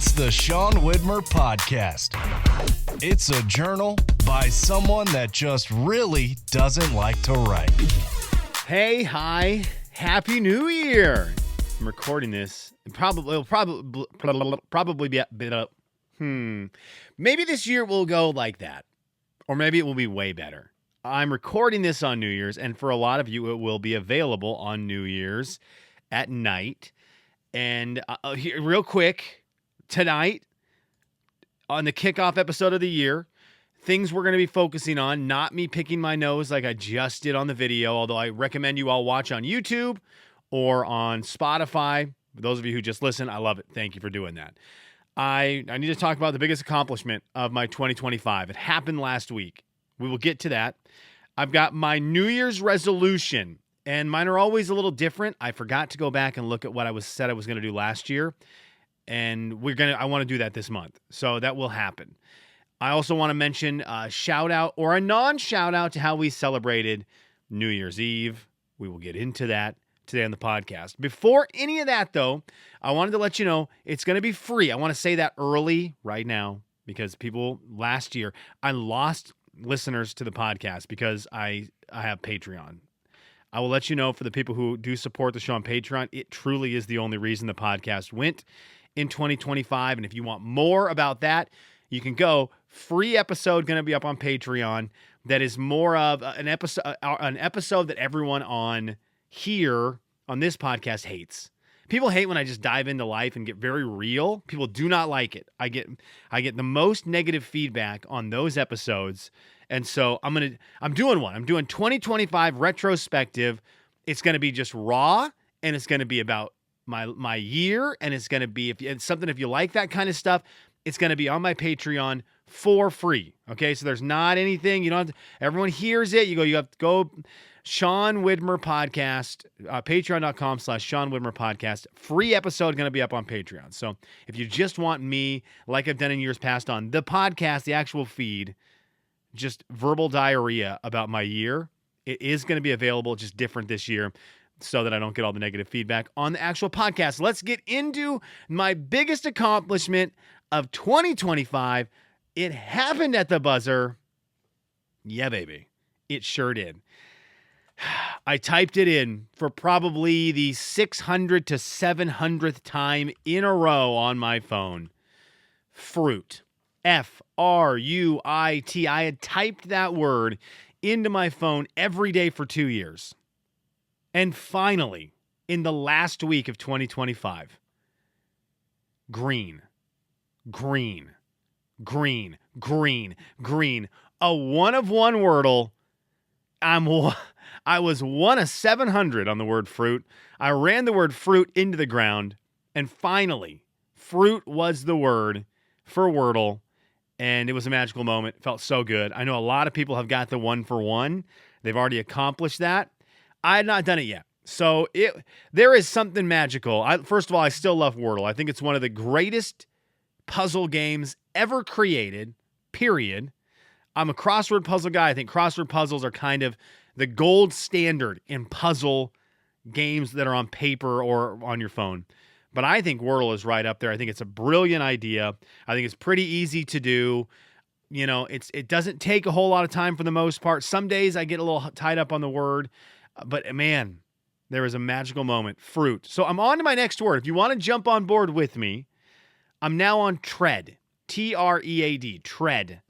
It's the Sean Widmer Podcast. It's a journal by someone that just really doesn't like to write. Hey, hi, Happy New Year. I'm recording this. It'll probably be a bit up. Maybe this year will go like that. Or maybe it will be way better. I'm recording this on New Year's, and for a lot of you, it will be available on New Year's at night. And here, real quick, tonight, on the kickoff episode of the year, things we're going to be focusing on, not me picking my nose like I just did on the video, although I recommend you all watch on YouTube or on Spotify. For those of you who just listen, I love it. Thank you for doing that. I need to talk about the biggest accomplishment of my 2025. It happened last week. We will get to that. I've got my New Year's resolution, and mine are always a little different. I forgot to go back and look at what I said I was going to do last year, and I want to do that this month. So that will happen. I also want to mention a shout out or a non-shout out to how we celebrated New Year's Eve. We will get into that today on the podcast. Before any of that, though, I wanted to let you know it's going to be free. I want to say that early right now because last year, I lost listeners to the podcast because I have Patreon. I will let you know for the people who do support the show on Patreon, it truly is the only reason the podcast went in 2025. And if you want more about that, you can go. Free episode going to be up on Patreon. That is more of an episode that everyone on here on this podcast hates. People hate when I just dive into life and get very real. People do not like it. I get the most negative feedback on those episodes. And so I'm doing one. I'm doing 2025 retrospective. It's going to be just raw, and it's going to be about my year, and it's going to be if you like that kind of stuff, it's going to be on my Patreon for free. Okay? So there's not anything, you don't have to, everyone hears it. You have to go Sean Widmer Podcast, patreon.com/Sean Widmer Podcast. Free episode going to be up on Patreon. So if you just want me, like I've done in years past on the podcast, the actual feed, just verbal diarrhea about my year, it is going to be available, just different this year so that I don't get all the negative feedback on the actual podcast. Let's get into my biggest accomplishment of 2025. It happened at the buzzer. Yeah, baby. It sure did. I typed it in for probably the 600 to 700th time in a row on my phone. Fruit. F-R-U-I-T. I had typed that word into my phone every day for 2 years. And finally, in the last week of 2025, green. A one of one Wordle. I was 1 of 700 on the word fruit. I ran the word fruit into the ground, and finally, fruit was the word for Wordle, and it was a magical moment. It felt so good. I know a lot of people have got the 1 for 1. They've already accomplished that. I had not done it yet. So there is something magical. First of all, I still love Wordle. I think it's one of the greatest puzzle games ever created, period. I'm a crossword puzzle guy. I think crossword puzzles are kind of the gold standard in puzzle games that are on paper or on your phone. But I think Wordle is right up there. I think it's a brilliant idea. I think it's pretty easy to do. You know, it doesn't take a whole lot of time for the most part. Some days I get a little tied up on the word, but man, there is a magical moment. Fruit. So I'm on to my next word. If you want to jump on board with me, I'm now on tread. T-R-E-A-D. Tread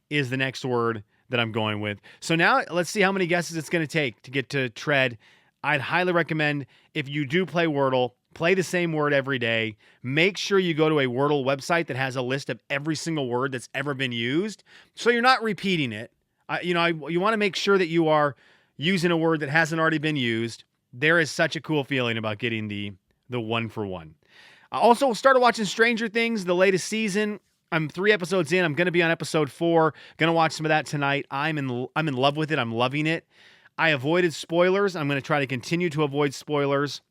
is the next word that I'm going with. So now let's see how many guesses it's going to take to get to tread. I'd highly recommend if you do play Wordle, play the same word every day. Make sure you go to a Wordle website that has a list of every single word that's ever been used, so you're not repeating it. You want to make sure that you are using a word that hasn't already been used. There is such a cool feeling about getting the 1 for 1. I also started watching Stranger Things, the latest season. I'm 3 episodes in. I'm going to be on episode 4. Going to watch some of that tonight. I'm in love with it. I'm loving it. I avoided spoilers. I'm going to try to continue to avoid spoilers.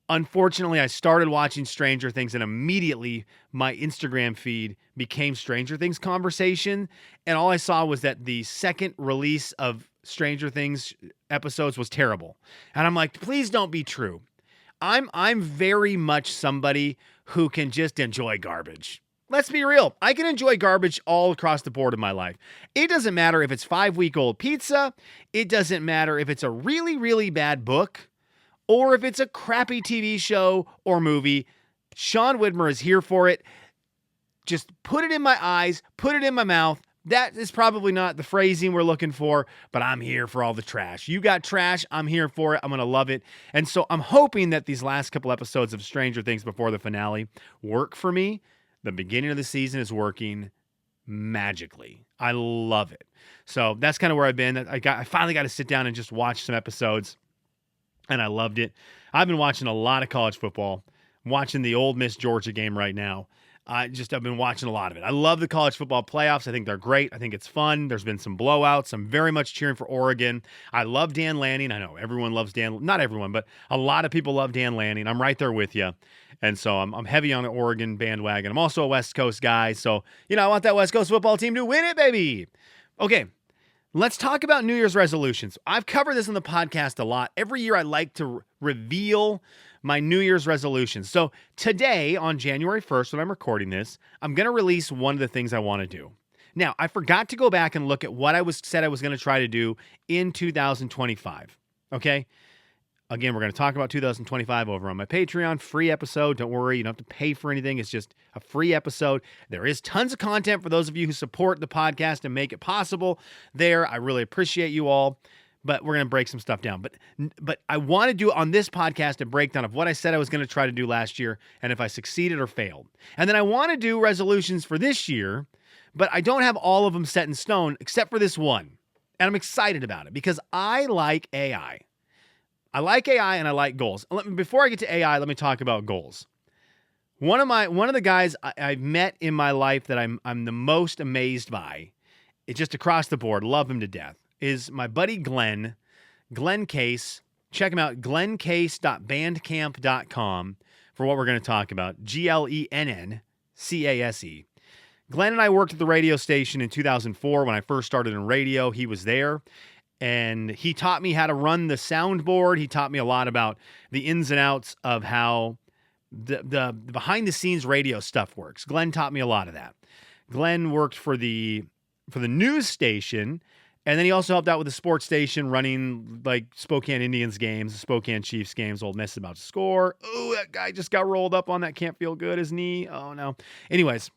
Unfortunately, I started watching Stranger Things and immediately my Instagram feed became Stranger Things conversation. And all I saw was that the second release of Stranger Things episodes was terrible. And I'm like, please don't be true. I'm very much somebody who can just enjoy garbage. Let's be real. I can enjoy garbage all across the board in my life. It doesn't matter if it's 5-week-old pizza. It doesn't matter if it's a really, really bad book or if it's a crappy TV show or movie. Sean Widmer is here for it. Just put it in my eyes, put it in my mouth. That is probably not the phrasing we're looking for, but I'm here for all the trash. You got trash, I'm here for it. I'm going to love it. And so I'm hoping that these last couple episodes of Stranger Things before the finale work for me. The beginning of the season is working magically. I love it. So that's kind of where I've been. I finally got to sit down and just watch some episodes, and I loved it. I've been watching a lot of college football, watching the Ole Miss Georgia game right now. I've been watching a lot of it. I love the college football playoffs. I think they're great. I think it's fun. There's been some blowouts. I'm very much cheering for Oregon. I love Dan Lanning. I know everyone loves Dan. Not everyone, but a lot of people love Dan Lanning. I'm right there with you. And so I'm heavy on the Oregon bandwagon. I'm also a West Coast guy. So, I want that West Coast football team to win it, baby. Okay, let's talk about New Year's resolutions. I've covered this on the podcast a lot. Every year I like to reveal my New Year's resolutions. So today, on January 1st, when I'm recording this, I'm going to release one of the things I want to do. Now, I forgot to go back and look at what said I was going to try to do in 2025. Okay? Again, we're going to talk about 2025 over on my Patreon. Free episode. Don't worry. You don't have to pay for anything. It's just a free episode. There is tons of content for those of you who support the podcast and make it possible there. I really appreciate you all. But we're going to break some stuff down. But I want to do on this podcast a breakdown of what I said I was going to try to do last year and if I succeeded or failed. And then I want to do resolutions for this year, but I don't have all of them set in stone except for this one. And I'm excited about it because I like AI. I like AI and I like goals. Before I get to AI, let me talk about goals. One of the guys I've met in my life that I'm the most amazed by, it's just across the board, love him to death, is my buddy Glenn Case. Check him out, glenncase.bandcamp.com for what we're going to talk about. GLENNCASE. Glenn and I worked at the radio station in 2004 when I first started in radio. He was there, and he taught me how to run the soundboard. He taught me a lot about the ins and outs of how the behind-the-scenes radio stuff works. Glenn taught me a lot of that. Glenn worked for the news station, and then he also helped out with the sports station running like Spokane Indians games, Spokane Chiefs games. Old Miss about to score. Oh, that guy just got rolled up on that. Can't feel good, his knee. Oh, no. Anyways,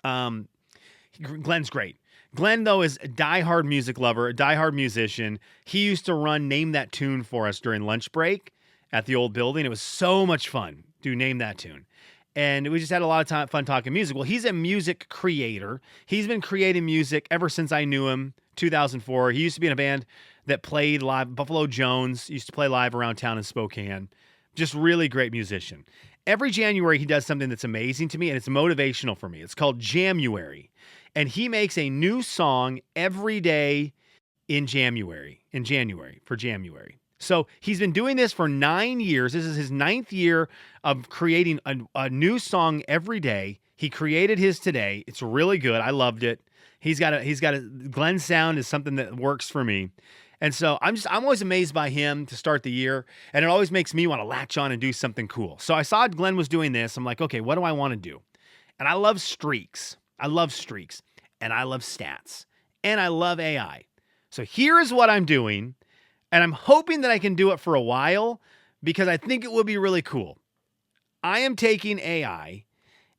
Glenn's great. Glenn, though, is a diehard music lover, a diehard musician. He used to run Name That Tune for us during lunch break at the old building. It was so much fun to name that tune. And we just had a lot of fun talking music. Well, he's a music creator. He's been creating music ever since I knew him, 2004. He used to be in a band that played live. Buffalo Jones used to play live around town in Spokane. Just really great musician. Every January, he does something that's amazing to me, and it's motivational for me. It's called January. And he makes a new song every day in January. So he's been doing this for 9 years. This is his 9th year of creating a new song every day. He created his today. It's really good. I loved it. He's got a Glenn sound is something that works for me. And so I'm always amazed by him to start the year. And it always makes me want to latch on and do something cool. So I saw Glenn was doing this. I'm like, okay, what do I want to do? And I love streaks. And I love stats. And I love AI. So here is what I'm doing. And I'm hoping that I can do it for a while because I think it would be really cool. I am taking AI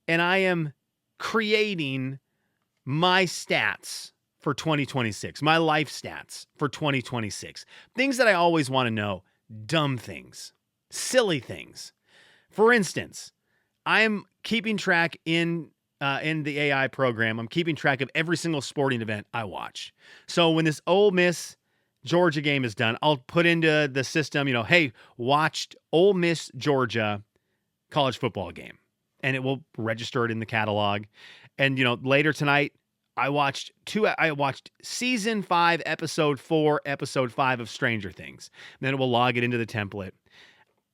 and I am creating my stats for 2026, my life stats for 2026. Things that I always want to know, dumb things, silly things. For instance, I am keeping track in the AI program. I'm keeping track of every single sporting event I watch. So when this Ole Miss Georgia game is done, I'll put into the system, hey, watched Ole Miss Georgia college football game, and it will register it in the catalog. And later tonight, I watched season 5, episode 4, episode 5 of Stranger Things. Then it will log it into the template.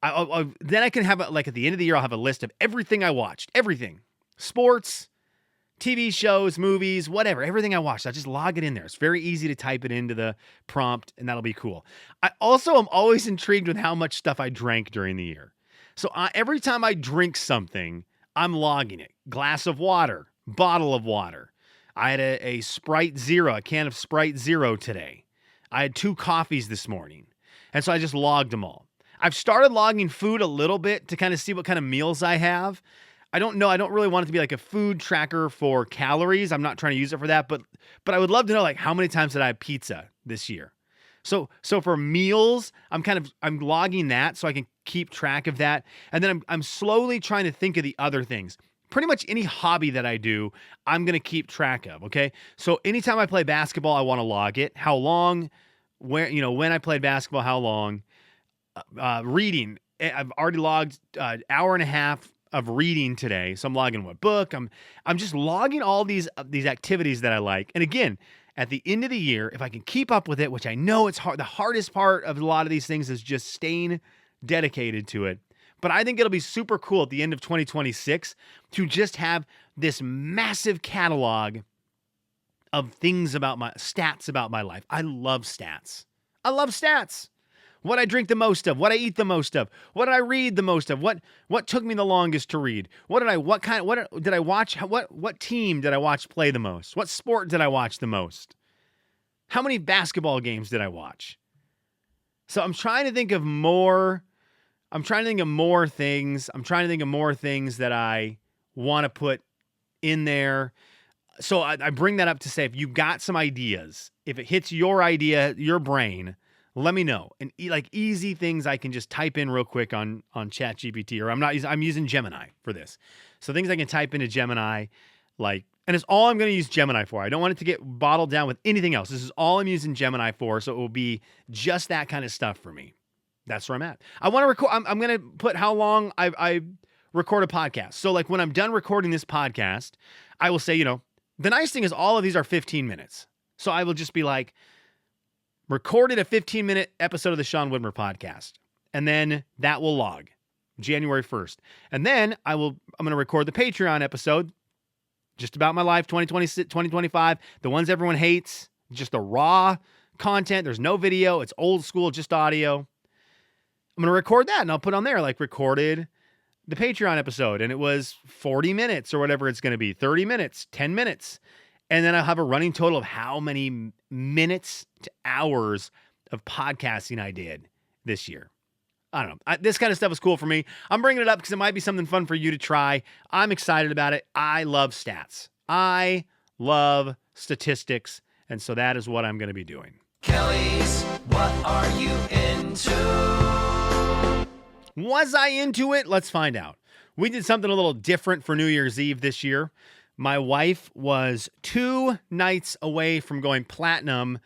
Then I can have at the end of the year, I'll have a list of everything I watched, everything, sports, TV shows, movies, whatever, everything I watch, I just log it in there. It's very easy to type it into the prompt, and that'll be cool. I also am always intrigued with how much stuff I drank during the year. So every time I drink something, I'm logging it. Glass of water, bottle of water. I had a Sprite Zero, a can of Sprite Zero today. I had 2 coffees this morning. And so I just logged them all. I've started logging food a little bit to kind of see what kind of meals I have. I don't know. I don't really want it to be like a food tracker for calories. I'm not trying to use it for that, but I would love to know, like, how many times did I have pizza this year? So for meals, I'm logging that so I can keep track of that. And then I'm slowly trying to think of the other things. Pretty much any hobby that I do, I'm going to keep track of, okay? So anytime I play basketball, I want to log it. How long, when I played basketball, how long. Reading, I've already logged an hour and a half of reading today. So I'm logging what book. I'm just logging all these activities that I like. And again, at the end of the year, if I can keep up with it, which I know it's hard, the hardest part of a lot of these things is just staying dedicated to it. But I think it'll be super cool at the end of 2026 to just have this massive catalog of things about stats about my life. I love stats. What I drink the most of, what I eat the most of, what I read the most of, what took me the longest to read, what did I watch, what team did I watch play the most, what sport did I watch the most, how many basketball games did I watch. So I'm trying to think of more things. I'm trying to think of more things that I want to put in there. So I bring that up to say, if you got some ideas, if it hits your idea, your brain, let me know. And like easy things I can just type in real quick on ChatGPT, or I'm using Gemini for this. So things I can type into Gemini, and it's all I'm going to use Gemini for. I don't want it to get bottled down with anything else. This is all I'm using Gemini for. So it will be just that kind of stuff for me. That's where I'm at. I want to record. I'm going to put how long I record a podcast. So like when I'm done recording this podcast, I will say, the nice thing is all of these are 15 minutes. So I will just be like, recorded a 15-minute episode of the Sean Widmer podcast. And then that will log January 1st. And then I'm going to record the Patreon episode just about my life, 2026, 2025, the ones everyone hates, just the raw content. There's no video. It's old school, just audio. I'm going to record that and I'll put on there, like, recorded the Patreon episode. And it was 40 minutes or whatever it's going to be, 30 minutes, 10 minutes. And then I'll have a running total of how many minutes to hours of podcasting I did this year. I don't know. This kind of stuff is cool for me. I'm bringing it up because it might be something fun for you to try. I'm excited about it. I love stats. I love statistics. And so that is what I'm going to be doing. Kelly's, what are you into? Was I into it? Let's find out. We did something a little different for New Year's Eve this year. My wife was 2 nights away from going platinum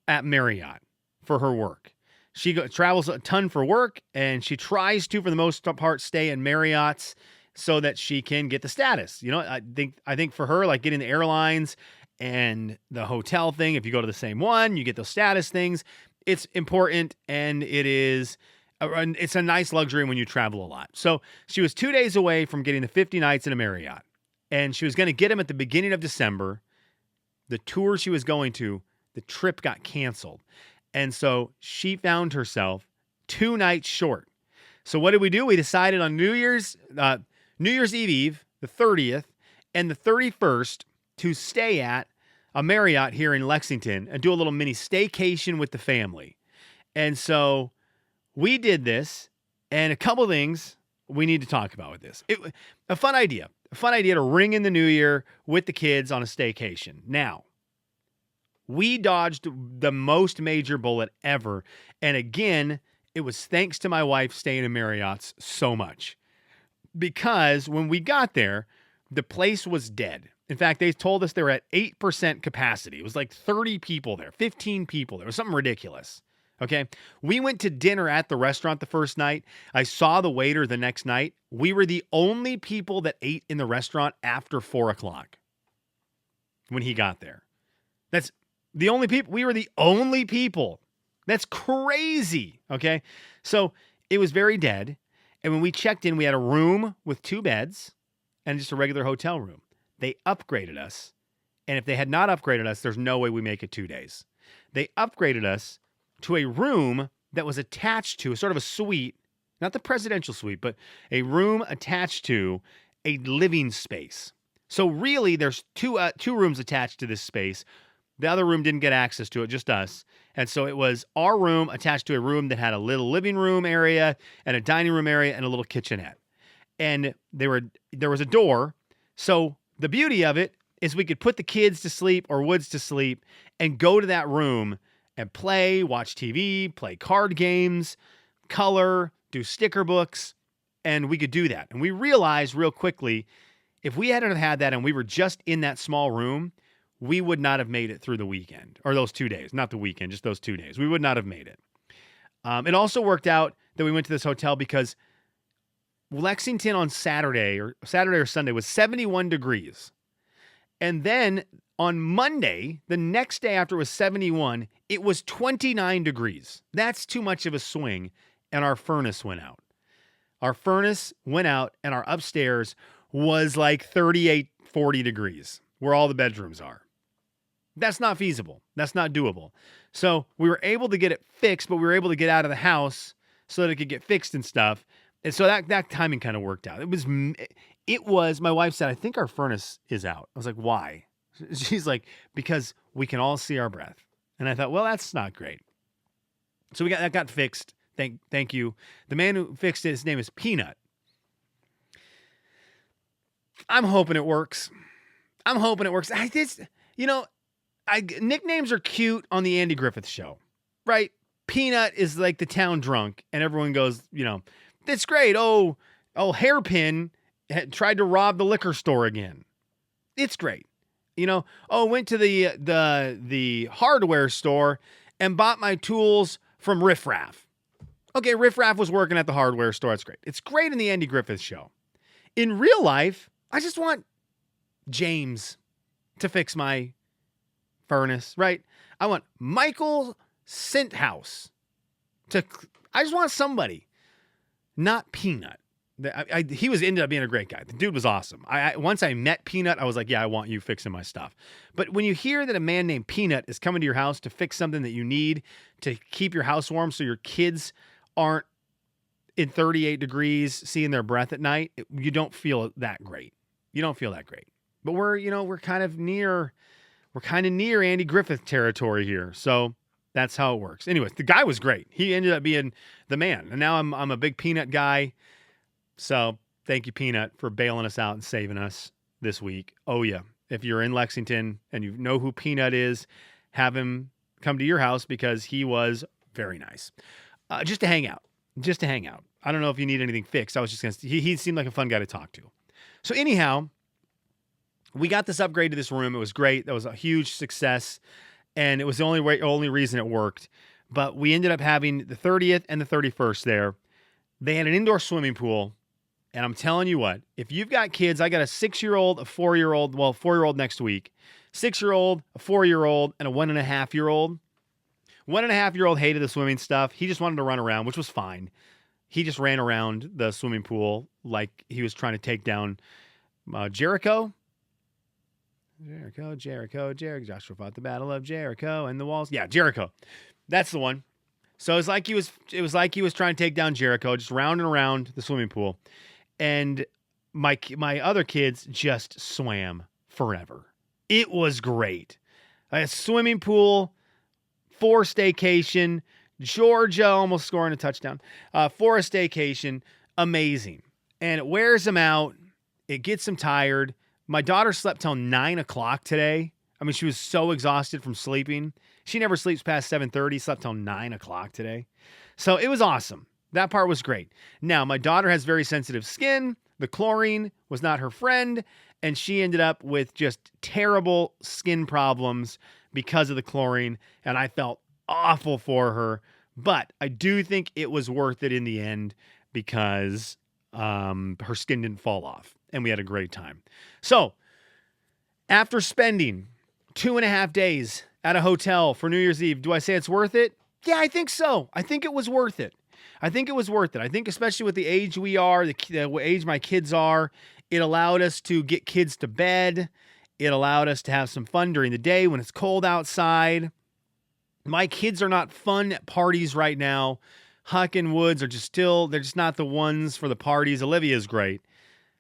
at Marriott for her work. She travels a ton for work, and she tries to, for the most part, stay in Marriott's so that she can get the status. I think for her, like getting the airlines and the hotel thing, if you go to the same one, you get those status things. It's important, and it's a nice luxury when you travel a lot. So she was 2 days away from getting the 50 nights in a Marriott. And she was going to get him at the beginning of December. The tour she was going to, the trip got canceled. And so she found herself 2 nights short. So what did we do? We decided on New Year's Eve, the 30th, and the 31st to stay at a Marriott here in Lexington and do a little mini staycation with the family. And so we did this, and a couple things we need to talk about with this. A fun idea to ring in the new year with the kids on a staycation. Now, we dodged the most major bullet ever. And again, it was thanks to my wife staying in Marriott's so much. Because when we got there, the place was dead. In fact, they told us they were at 8% capacity. It was like 30 people there, 15 people there. It was something ridiculous. Okay. We went to dinner at the restaurant the first night. I saw the waiter the next night. We were the only people that ate in the restaurant after 4:00 when he got there. That's the only people. We were the only people. That's crazy. Okay. So it was very dead. And when we checked in, we had a room with 2 beds and just a regular hotel room. they upgraded us. And if they had not upgraded us, there's no way we make it 2 days. They upgraded us to a room that was attached to sort of a suite, not the presidential suite, but a room attached to a living space. So really, there's two rooms attached to this space. The other room didn't get access to it, just us. And so it was our room attached to a room that had a little living room area and a dining room area and a little kitchenette. And there was a door. So the beauty of it is we could put the kids to sleep or Woods to sleep and go to that room and play, watch TV, play card games, color, do sticker books, and we could do that. And we realized real quickly, if we hadn't had that and we were just in that small room, we would not have made it through the weekend, or those 2 days, not the weekend, just those 2 days. We would not have made it. It also worked out that we went to this hotel because Lexington on Saturday or Sunday was 71 degrees. And then on Monday, the next day after it was 71, it was 29 degrees. That's too much of a swing, and our furnace went out. Our furnace went out, and our upstairs was like 38, 40 degrees, where all the bedrooms are. That's not feasible. That's not doable. So we were able to get it fixed, but we were able to get out of the house so that it could get fixed and stuff. And so that timing kind of worked out. It was, my wife said, I think our furnace is out. I was like, why? She's like, because we can all see our breath. And I thought, well, that's not great. So that got fixed. Thank you. The man who fixed it, his name is Peanut. I'm hoping it works. Nicknames are cute on the Andy Griffith Show, right? Peanut is like the town drunk, and everyone goes, that's great. Oh, Hairpin tried to rob the liquor store again. It's great. Went to the hardware store and bought my tools from Riff Raff. Okay, Riff Raff was working at the hardware store. That's great. It's great in the Andy Griffith Show. In real life, I just want James to fix my furnace, right? I want Michael Sinthouse I just want somebody, not Peanut. He ended up being a great guy. The dude was awesome. Once I met Peanut, I was like, yeah, I want you fixing my stuff. But when you hear that a man named Peanut is coming to your house to fix something that you need to keep your house warm so your kids aren't in 38 degrees seeing their breath at night, you don't feel that great. But we're kind of near Andy Griffith territory here. So that's how it works. Anyways, the guy was great. He ended up being the man. And now I'm a big Peanut guy. So thank you, Peanut, for bailing us out and saving us this week. Oh, yeah. If you're in Lexington and you know who Peanut is, have him come to your house because he was very nice. Just to hang out. I don't know if you need anything fixed. I was just going to, he seemed like a fun guy to talk to. So anyhow, we got this upgrade to this room. It was great. That was a huge success. And it was the only reason it worked. But we ended up having the 30th and the 31st there. They had an indoor swimming pool. And I'm telling you what, if you've got kids, I got a 6-year-old, a 4-year-old, 4-year-old next week, 6-year-old, a 4-year-old, and a 1.5-year-old. 1.5-year-old hated the swimming stuff. He just wanted to run around, which was fine. He just ran around the swimming pool like he was trying to take down Jericho. Jericho. Joshua fought the battle of Jericho and the walls. Yeah, Jericho. That's the one. So it was like he was trying to take down Jericho, just round and around the swimming pool. And my other kids just swam forever. It was great. A swimming pool for a staycation. Georgia almost scoring a touchdown. For a staycation. Amazing. And it wears them out. It gets them tired. My daughter slept till 9 o'clock today. I mean, she was so exhausted from sleeping. She never sleeps past 7:30, slept till 9 o'clock today. So it was awesome. That part was great. Now, my daughter has very sensitive skin. The chlorine was not her friend, and she ended up with just terrible skin problems because of the chlorine, and I felt awful for her. But I do think it was worth it in the end because her skin didn't fall off, and we had a great time. So, after spending 2.5 days at a hotel for New Year's Eve, do I say it's worth it? Yeah, I think so. I think it was worth it. I think especially with the age we are, the age my kids are, It allowed us to get kids to bed. It allowed us to have some fun during the day when it's cold outside. My kids are not fun at parties right now. Huck and Woods are they're just not the ones for the parties. Olivia's great.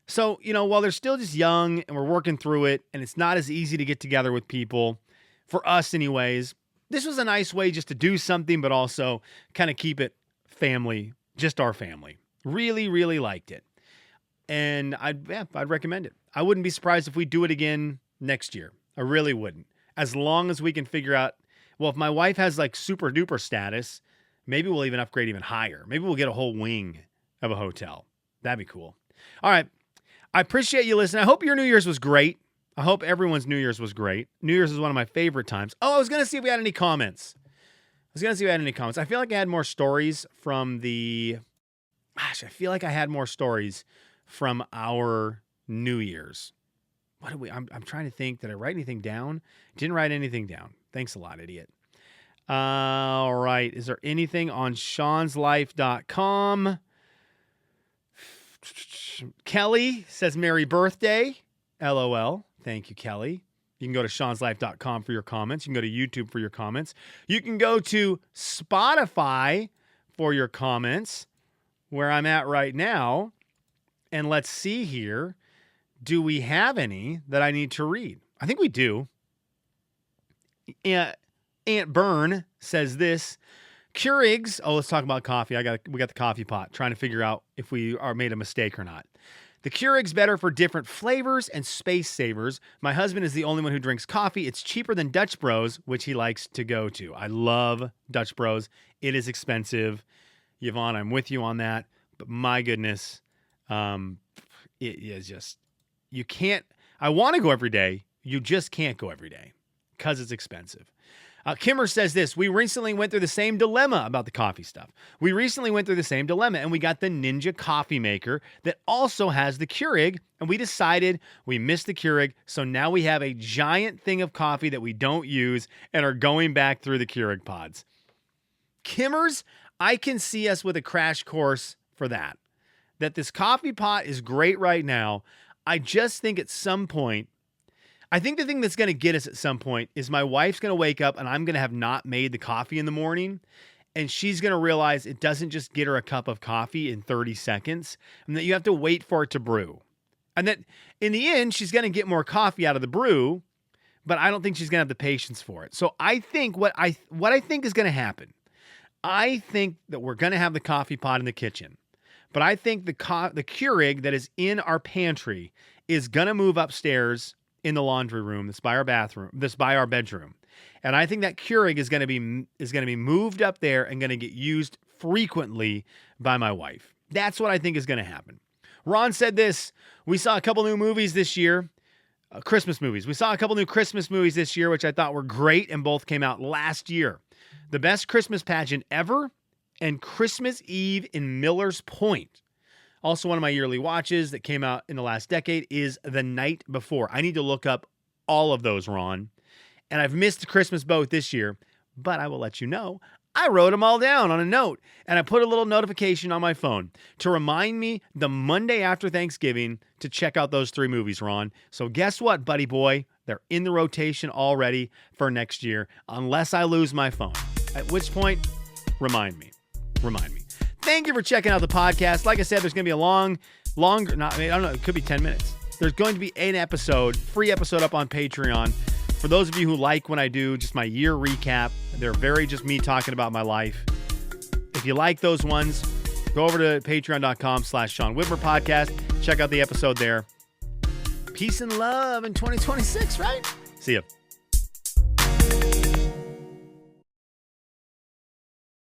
So, while they're still just young and we're working through it and it's not as easy to get together with people, for us anyways, this was a nice way just to do something, but also kind of keep it family, just our family. Really, really liked it. And I'd recommend it. I wouldn't be surprised if we do it again next year. I really wouldn't. As long as we can figure out, well, if my wife has like super duper status, maybe we'll even upgrade even higher. Maybe we'll get a whole wing of a hotel. That'd be cool. All right. I appreciate you listening. I hope your New Year's was great. I hope everyone's New Year's was great. New Year's is one of my favorite times. Oh, I was going to see if we had any comments. I feel like I had more stories from I feel like I had more stories from our New Year's. I'm trying to think. Did I write anything down? Didn't write anything down. Thanks a lot, idiot. All right. Is there anything on Sean'sLife.com? Kelly says, Merry birthday. LOL. Thank you, Kelly. You can go to Sean'sLife.com for your comments. You can go to YouTube for your comments. You can go to Spotify for your comments, where I'm at right now. And let's see here. Do we have any that I need to read? I think we do. Aunt Byrne says this. Keurigs. Oh, let's talk about coffee. We got the coffee pot. Trying to figure out if we are made a mistake or not. The Keurig's better for different flavors and space savers. My husband is the only one who drinks coffee. It's cheaper than Dutch Bros, which he likes to go to. I love Dutch Bros. It is expensive. Yvonne, I'm with you on that. But my goodness, it is just, you can't, I want to go every day. You just can't go every day because it's expensive. Kimmer says this. We recently went through the same dilemma about the coffee stuff. And we got the Ninja coffee maker that also has the Keurig, and we decided we missed the Keurig, so now we have a giant thing of coffee that we don't use and are going back through the Keurig pods. Kimmers, I can see us with a crash course for that this coffee pot is great right now. I just think at some point, I think the thing that's going to get us at some point is my wife's going to wake up and I'm going to have not made the coffee in the morning. And she's going to realize it doesn't just get her a cup of coffee in 30 seconds and that you have to wait for it to brew. And that in the end, she's going to get more coffee out of the brew, but I don't think she's going to have the patience for it. So I think what I think is going to happen, I think that we're going to have the coffee pot in the kitchen, but I think the Keurig that is in our pantry is going to move upstairs in the laundry room that's by our bedroom. And I think that Keurig is going to be moved up there and going to get used frequently by my wife. That's what I think is going to happen. Ron said this. We saw a couple new movies this year, Christmas movies. We saw a couple new Christmas movies this year, which I thought were great, and both came out last year. The Best Christmas Pageant Ever and Christmas Eve in Miller's Point. Also, one of my yearly watches that came out in the last decade is The Night Before. I need to look up all of those, Ron. And I've missed the Christmas boat this year, but I will let you know. I wrote them all down on a note, and I put a little notification on my phone to remind me the Monday after Thanksgiving to check out those 3 movies, Ron. So guess what, buddy boy? They're in the rotation already for next year, unless I lose my phone. At which point, remind me. Thank you for checking out the podcast. Like I said, there's going to be a it could be 10 minutes. There's going to be an free episode up on Patreon. For those of you who like when I do just my year recap, they're very just me talking about my life. If you like those ones, go over to patreon.com/Sean Whitmer podcast. Check out the episode there. Peace and love in 2026, right? See ya.